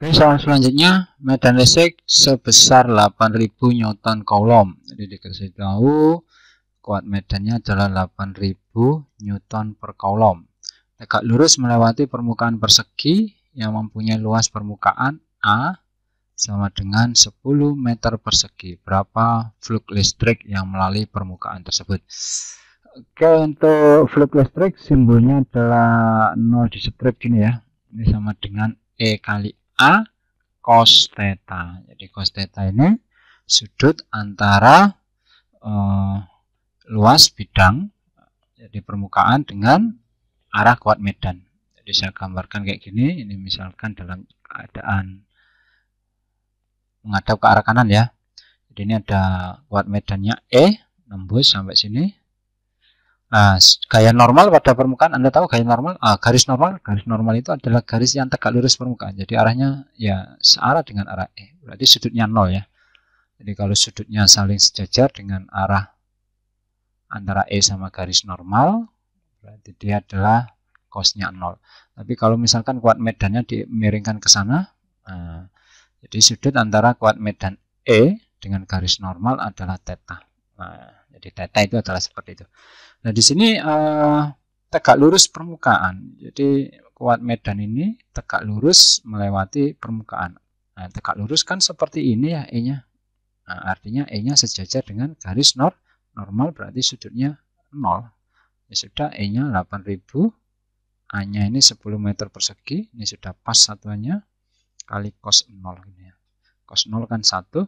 Oke, soal selanjutnya, medan listrik sebesar 8.000 Newton Coulomb. Jadi dikasih tahu kuat medannya adalah 8.000 Newton per Coulomb. Tegak lurus melewati permukaan persegi yang mempunyai luas permukaan A sama dengan 10 meter persegi. Berapa flux listrik yang melalui permukaan tersebut? Oke, untuk flux listrik simbolnya adalah 0 di strip gini ya. Ini sama dengan E kali A cos theta. Jadi cos theta ini sudut antara luas bidang jadi permukaan dengan arah kuat medan. Jadi saya gambarkan kayak gini. Ini misalkan dalam keadaan menghadap ke arah kanan ya. Jadi ini ada kuat medannya E nembus sampai sini. Nah, gaya normal pada permukaan, Anda tahu gaya normal? Garis normal itu adalah garis yang tegak lurus permukaan. Jadi arahnya ya searah dengan arah E. Berarti sudutnya 0 ya. Jadi kalau sudutnya saling sejajar dengan arah antara E sama garis normal, berarti dia adalah cosnya 0. Tapi kalau misalkan kuat medannya dimiringkan ke sana, jadi sudut antara kuat medan E dengan garis normal adalah theta. Nah, jadi theta itu adalah seperti itu. Nah, di sini tegak lurus permukaan. Jadi kuat medan ini tegak lurus melewati permukaan. Nah, tegak lurus kan seperti ini ya E-nya. Nah, artinya E-nya sejajar dengan garis normal, berarti sudutnya 0. Ya sudah, E-nya 8.000, A-nya ini 10 meter persegi. Ini sudah pas satuannya kali cos 0 ini ya. Cos 0 kan 1,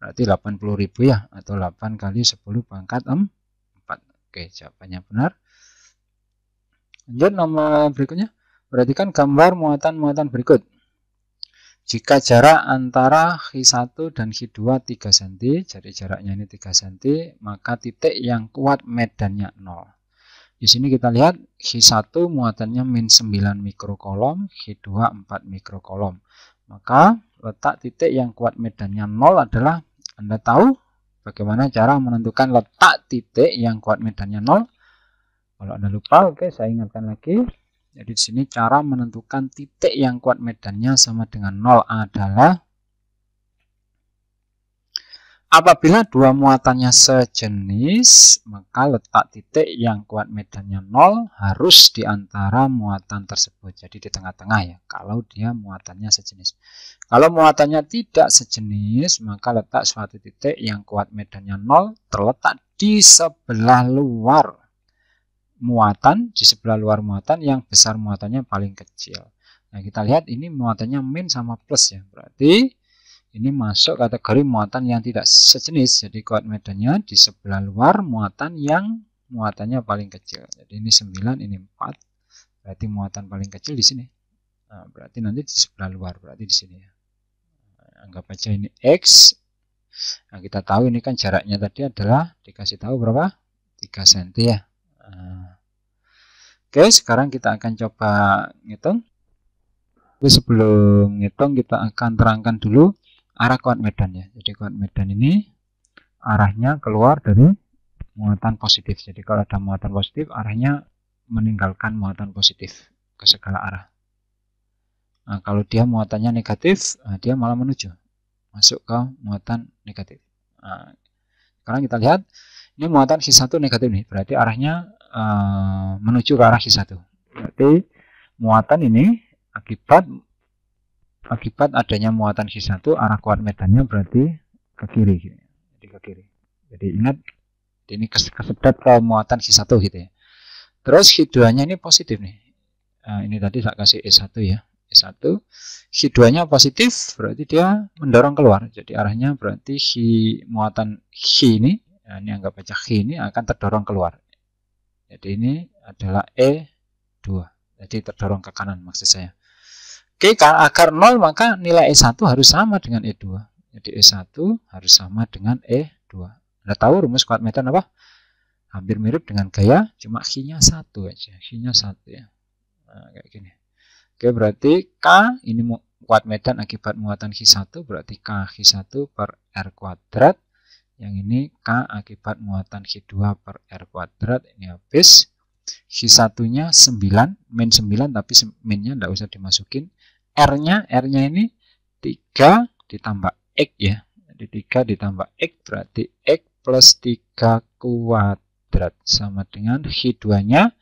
berarti 80.000 ya, atau 8 kali 10 pangkat 4. Oke, jawabannya benar. Lanjut nomor berikutnya. Perhatikan gambar muatan-muatan berikut. Jika jarak antara H1 dan H2 3 cm, jadi jaraknya ini 3 cm, maka titik yang kuat medannya 0. Di sini kita lihat H1 muatannya min 9 mikrocoulomb, H2 4 mikrocoulomb. Maka letak titik yang kuat medannya 0 adalah, Anda tahu bagaimana cara menentukan letak titik yang kuat medannya 0? Kalau Anda lupa, oke, saya ingatkan lagi. Jadi di sini cara menentukan titik yang kuat medannya sama dengan 0 adalah apabila dua muatannya sejenis, maka letak titik yang kuat medannya 0 harus di antara muatan tersebut. Jadi di tengah-tengah ya, kalau dia muatannya sejenis. Kalau muatannya tidak sejenis, maka letak suatu titik yang kuat medannya 0 terletak di sebelah luar muatan, yang besar muatannya paling kecil. Nah, kita lihat ini muatannya min sama plus ya. Berarti ini masuk kategori muatan yang tidak sejenis. Jadi kuat medannya di sebelah luar muatan yang muatannya paling kecil. Jadi ini 9, ini 4. Berarti muatan paling kecil di sini. Nah, berarti nanti di sebelah luar, berarti di sini ya. Anggap aja ini X. Nah, kita tahu ini kan jaraknya tadi adalah dikasih tahu berapa? 3 cm ya. Oke, sekarang kita akan coba ngitung. Sebelum ngitung kita akan terangkan dulu arah kuat medan ya. Jadi kuat medan ini arahnya keluar dari muatan positif. Jadi kalau ada muatan positif, arahnya meninggalkan muatan positif ke segala arah. Nah, kalau dia muatannya negatif, dia malah masuk ke muatan negatif. Nah, sekarang kita lihat, ini muatan H1 negatif nih, berarti arahnya menuju ke arah H1. Berarti muatan ini akibat adanya muatan H1, arah kuat medannya berarti ke kiri. Jadi ke kiri. Jadi ingat, ini kesedot ke muatan H1 gitu ya. Terus H2-nya ini positif nih. Ini tadi saya kasih E1 ya. E1, H2-nya positif, berarti dia mendorong keluar. Jadi arahnya berarti muatan H ini, ini anggap aja H ini akan terdorong keluar. Jadi ini adalah E2. Jadi terdorong ke kanan maksud saya. Oke, agar 0 maka nilai E1 harus sama dengan E2. Jadi E1 harus sama dengan E2. Anda tahu rumus kuat medan apa? Hampir mirip dengan gaya, cuma H-nya 1 aja. H-nya 1 ya. Nah, kayak gini. Oke, berarti K ini kuat medan akibat muatan H1, berarti K H1 per R kuadrat. Yang ini K akibat muatan H2 per R kuadrat. Ini habis. H1-nya 9, min 9, tapi minnya tidak usah dimasukin. R-nya ini 3 ditambah X ya. Jadi 3 ditambah X berarti X plus 3 kuadrat sama dengan X2-nya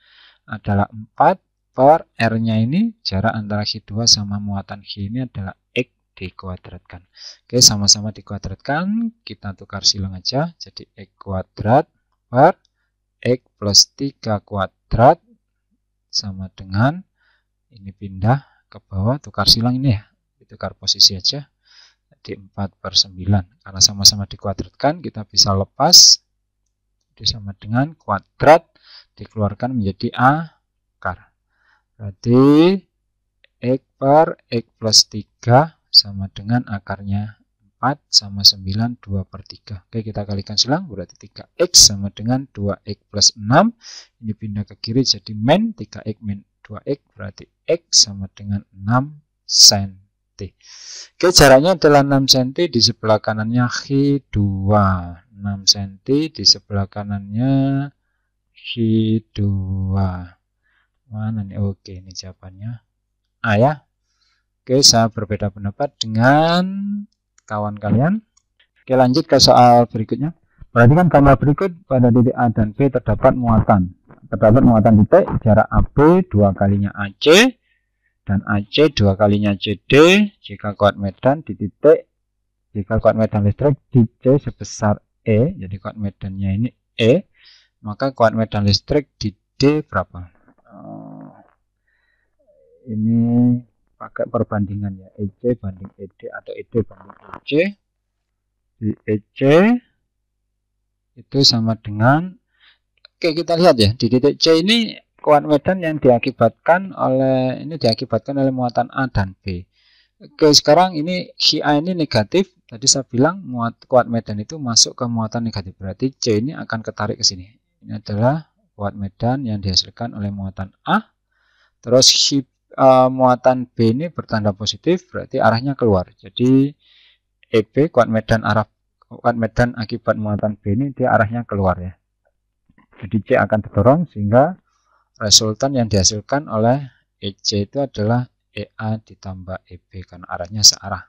adalah 4 per R-nya ini jarak antara X2 sama muatan X ini adalah X dikuadratkan. Oke, sama-sama dikuadratkan, kita tukar silang aja. Jadi X kuadrat per X plus 3 kuadrat sama dengan, ini pindah ke bawah, tukar silang ini ya, ditukar posisi aja. Jadi 4 per 9, karena sama-sama dikuadratkan kita bisa lepas, jadi sama dengan kuadrat dikeluarkan menjadi akar. Berarti X per X plus 3 sama dengan akarnya 4 sama 9, 2 per 3. Oke, kita kalikan silang, berarti 3X sama dengan 2X plus 6. Ini pindah ke kiri jadi min, 3X min 2X, berarti X sama dengan 6 cm. Oke, jaraknya adalah 6 cm, di sebelah kanannya X2. 6 cm, di sebelah kanannya X2. Mana nih? Oke, ini jawabannya A ya. Oke, saya berbeda pendapat dengan kawan kalian. Oke, lanjut ke soal berikutnya. Perhatikan gambar berikut, pada titik A dan B terdapat muatan. Terdapat muatan titik, jarak AB 2 kalinya AC dan AC 2 kalinya CD. Jika kuat medan di titik, jika kuat medan listrik di C sebesar E, jadi kuat medannya ini E, maka kuat medan listrik di D berapa? Ini pakai perbandingan ya, EC banding ED atau ED banding EC. Di EC itu sama dengan, oke kita lihat ya, di titik C ini kuat medan yang diakibatkan oleh, ini diakibatkan oleh muatan A dan B. Oke, sekarang ini A ini negatif, tadi saya bilang kuat medan itu masuk ke muatan negatif, berarti C ini akan ketarik ke sini. Ini adalah kuat medan yang dihasilkan oleh muatan A, terus muatan B ini bertanda positif, berarti arahnya keluar. Jadi EB kuat medan akibat muatan B ini dia arahnya keluar ya. Jadi C akan terdorong sehingga resultan yang dihasilkan oleh EC itu adalah EA ditambah EB karena arahnya searah.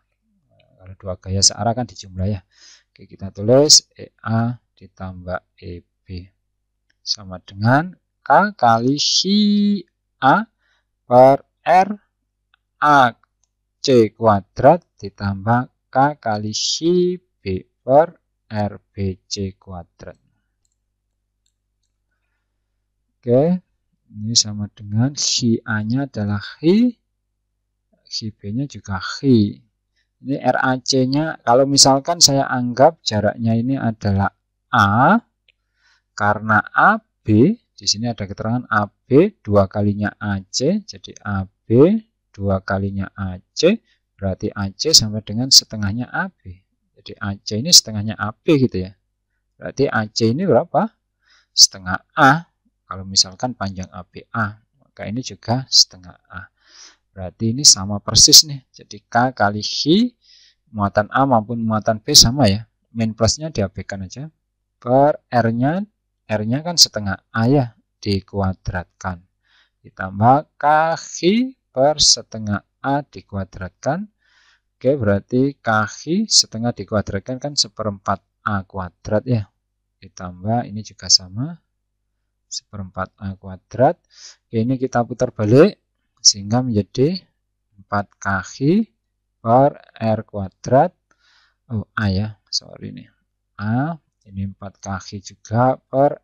Kalau dua gaya searah kan dijumlah ya. Oke, kita tulis EA ditambah EB sama dengan K kali A per R AC kuadrat ditambah K kali B per RBC kuadrat. Oke, ini sama dengan A-nya adalah B-nya juga Ini RAC-nya, kalau misalkan saya anggap jaraknya ini adalah A, karena AB, di sini ada keterangan AB 2 kalinya AC, jadi AB 2 kalinya AC, berarti AC sama dengan setengahnya AB. Jadi AC ini setengahnya AB gitu ya. Berarti AC ini berapa? Setengah A. Kalau misalkan panjang ABA, maka ini juga setengah A. Berarti ini sama persis nih. Jadi K kali muatan A maupun muatan B sama ya. Min plusnya diabaikan aja. Per R-nya kan setengah A ya, dikuadratkan. Ditambah KH per setengah A dikuadratkan. Oke, berarti KH setengah dikuadratkan kan 1/4 A kuadrat ya. Ditambah ini juga sama, 1/4 A kuadrat. Oke, ini kita putar balik sehingga menjadi 4KH per R kuadrat. Oh, A ya, sorry nih. A, ini 4KH juga per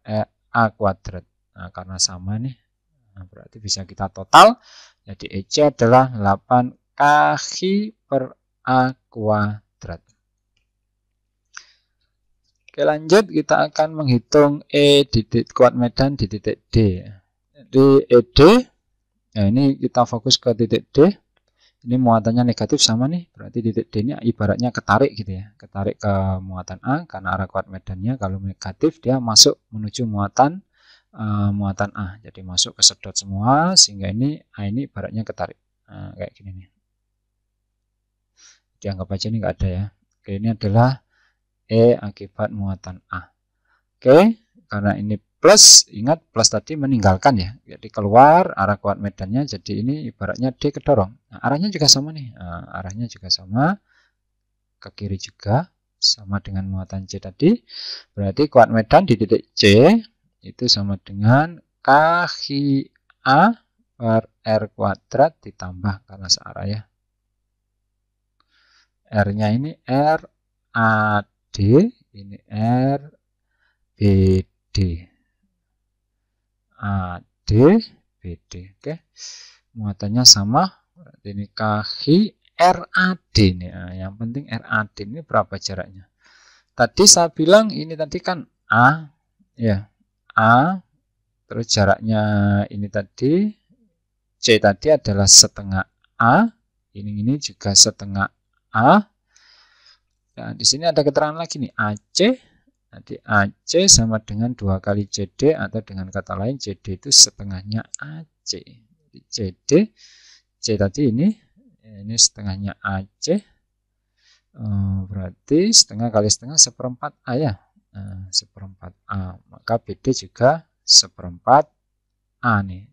A kuadrat. Nah, karena sama nih, nah, berarti bisa kita total. Jadi EC adalah 8KH per A kuadrat. Oke, lanjut kita akan menghitung kuat medan di titik D. Jadi ED, nah ini kita fokus ke titik D. Ini muatannya negatif sama nih, berarti titik D ini ibaratnya ketarik gitu ya, ketarik ke muatan A karena arah kuat medannya kalau negatif dia masuk menuju muatan A, jadi masuk ke sedot semua sehingga ini A ini ibaratnya ketarik. Nah, kayak gini nih. Dianggap aja ini nggak ada ya. Oke, ini adalah E akibat muatan A. Oke, karena ini plus, ingat plus tadi meninggalkan ya, jadi keluar arah kuat medannya, jadi ini ibaratnya D kedorong. Nah, arahnya juga sama nih, arahnya juga sama, ke kiri juga, sama dengan muatan C tadi, berarti kuat medan di titik C itu sama dengan KHI A per R kuadrat ditambah karena searah ya. R-nya ini RAD, ini RBD. AD, BD. Oke. Muatannya sama, berarti ini KHI RAD nih. Nah, yang penting RAD ini berapa jaraknya? Tadi saya bilang ini tadi kan A, ya. A, terus jaraknya ini tadi C tadi adalah setengah A, ini juga setengah A. Nah, di sini ada keterangan lagi nih AC. Nanti AC sama dengan 2 kali CD, atau dengan kata lain CD itu setengahnya AC. Jadi CD, C tadi ini setengahnya AC. Berarti setengah kali setengah seperempat A ya. Seperempat A. Maka BD juga seperempat A nih.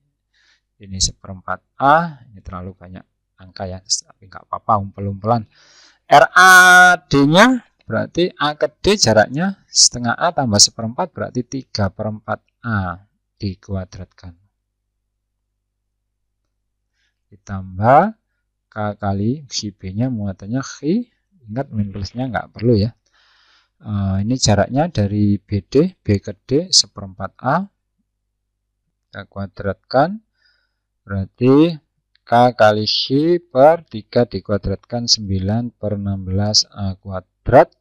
Ini seperempat A. Ini terlalu banyak angka ya, tapi nggak apa-apa, umpel-umpelan. RAD-nya berarti A ke D jaraknya setengah A tambah seperempat, berarti 3/4 A dikuadratkan. Ditambah K kali si B-nya, muatannya Khi. Ingat minusnya nggak perlu ya. Ini jaraknya dari BD, B ke D seperempat A. Kita kuadratkan, berarti K kali C per 3 dikuadratkan 9/16 A kuadrat.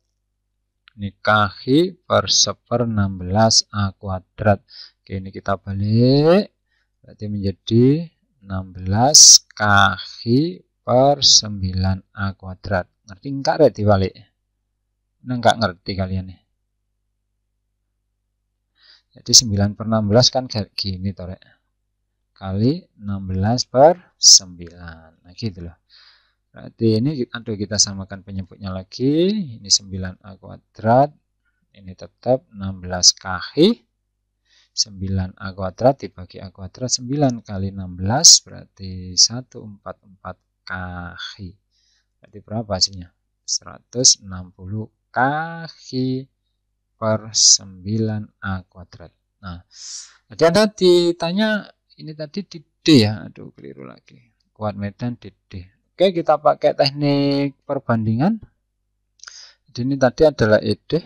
Ini KHI per 1/16 A kuadrat. Oke, ini kita balik. Berarti menjadi 16 KHI per 9 A kuadrat. Ngerti enggak rek dibalik? Nah, enggak ngerti kalian nih. Jadi 9/16 kan kayak gini toh rek. Kali 16/9. Nah gitu loh. Berarti ini kita samakan penyebutnya lagi. Ini 9A kuadrat. Ini tetap 16 KHI. 9A kuadrat dibagi A kuadrat 9 kali 16 berarti 144 KHI. Berarti berapa hasilnya? 160 KHI per 9A kuadrat. Nah, jadi Anda ditanya ini tadi di D ya, aduh keliru lagi. Kuat medan di D. Oke, kita pakai teknik perbandingan. Jadi ini tadi adalah ED.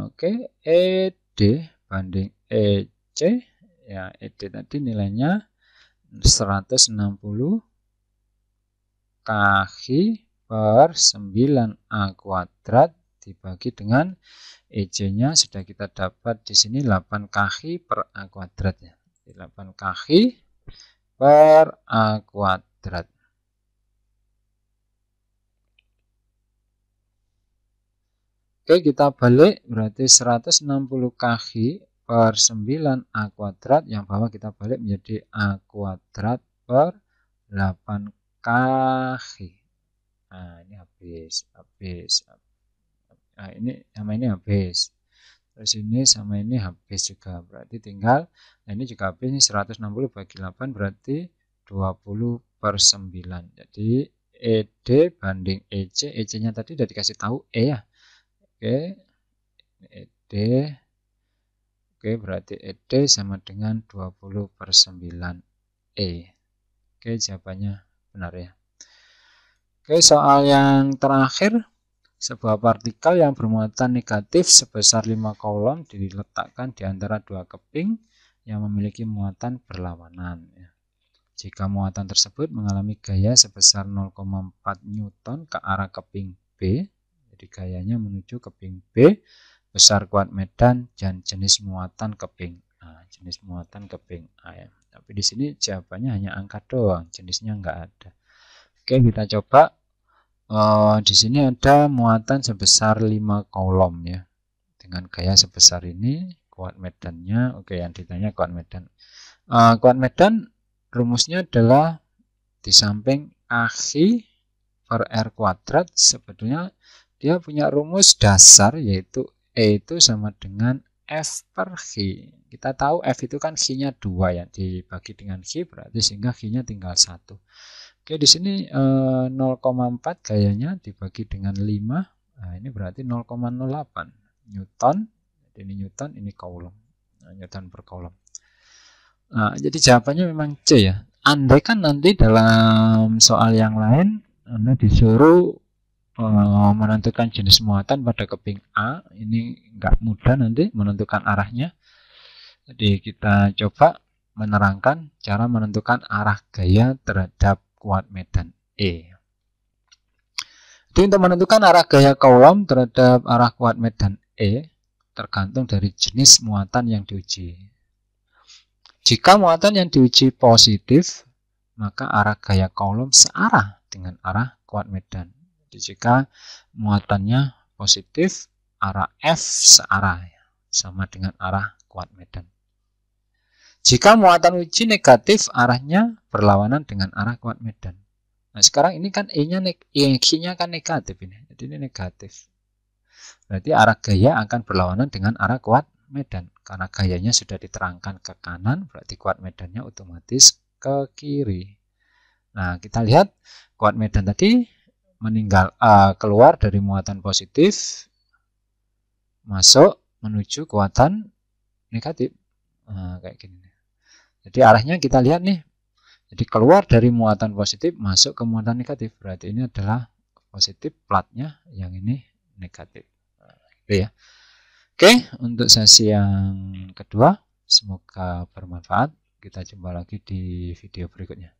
Oke, ED banding EC. Ya, ED tadi nilainya 160 KHI per 9A kuadrat dibagi dengan EC-nya sudah kita dapat di sini 8 KHI per A kuadrat ya. 8 KHI per A kuadrat. Oke, kita balik berarti 160 KHI per 9A kuadrat, yang bawah kita balik menjadi A kuadrat per 8 KHI. Nah, ini habis. Nah, ini sama ini habis. Terus ini sama ini habis juga, berarti tinggal, nah ini juga habis, ini 160 bagi 8 berarti 20/9. Jadi ED banding EC, EC-nya tadi udah dikasih tahu E ya. Oke, ED, oke berarti ED sama dengan 20/9 E. Oke, jawabannya benar ya. Oke, soal yang terakhir. Sebuah partikel yang bermuatan negatif sebesar 5 kolom diletakkan di antara 2 keping yang memiliki muatan berlawanan. Jika muatan tersebut mengalami gaya sebesar 0,4 Newton ke arah keping B, jadi gayanya menuju keping B, besar kuat medan dan jenis muatan keping A. Jenis muatan keping A ya. Tapi di sini jawabannya hanya angka doang, jenisnya nggak ada. Oke, kita coba. Di sini ada muatan sebesar 5 kolom ya, dengan gaya sebesar ini, kuat medannya. Oke, yang ditanya kuat medan. Kuat medan rumusnya adalah di samping KHI per R kuadrat, sebetulnya dia punya rumus dasar yaitu E itu sama dengan F per Q. Kita tahu F itu kan Q-nya 2 ya, dibagi dengan Q berarti sehingga Q-nya tinggal 1. Oke, di sini 0,4 gayanya dibagi dengan 5. Nah, ini berarti 0,08 Newton. Ini Newton, ini Coulomb. Nah, Newton per Coulomb. Nah, jadi jawabannya memang C ya. Andai kan nanti dalam soal yang lain Anda disuruh menentukan jenis muatan pada keping A, ini nggak mudah nanti menentukan arahnya. Jadi kita coba menerangkan cara menentukan arah gaya terhadap kuat medan E. Jadi untuk menentukan arah gaya Coulomb terhadap arah kuat medan E tergantung dari jenis muatan yang diuji. Jika muatan yang diuji positif, maka arah gaya Coulomb searah dengan arah kuat medan. Jadi jika muatannya positif, arah F searah, sama dengan arah kuat medan. Jika muatan uji negatif, arahnya berlawanan dengan arah kuat medan. Nah, sekarang ini kan Q-nya kan negatif ini. Jadi ini negatif. Berarti arah gaya akan berlawanan dengan arah kuat medan. Karena gayanya sudah diterangkan ke kanan, berarti kuat medannya otomatis ke kiri. Nah, kita lihat kuat medan tadi keluar dari muatan positif, masuk menuju kuatan negatif. Nah, kayak gini. Jadi arahnya kita lihat nih. Jadi keluar dari muatan positif masuk ke muatan negatif. Berarti ini adalah positif, platnya yang ini negatif. Gitu ya. Oke, untuk sesi yang kedua semoga bermanfaat. Kita jumpa lagi di video berikutnya.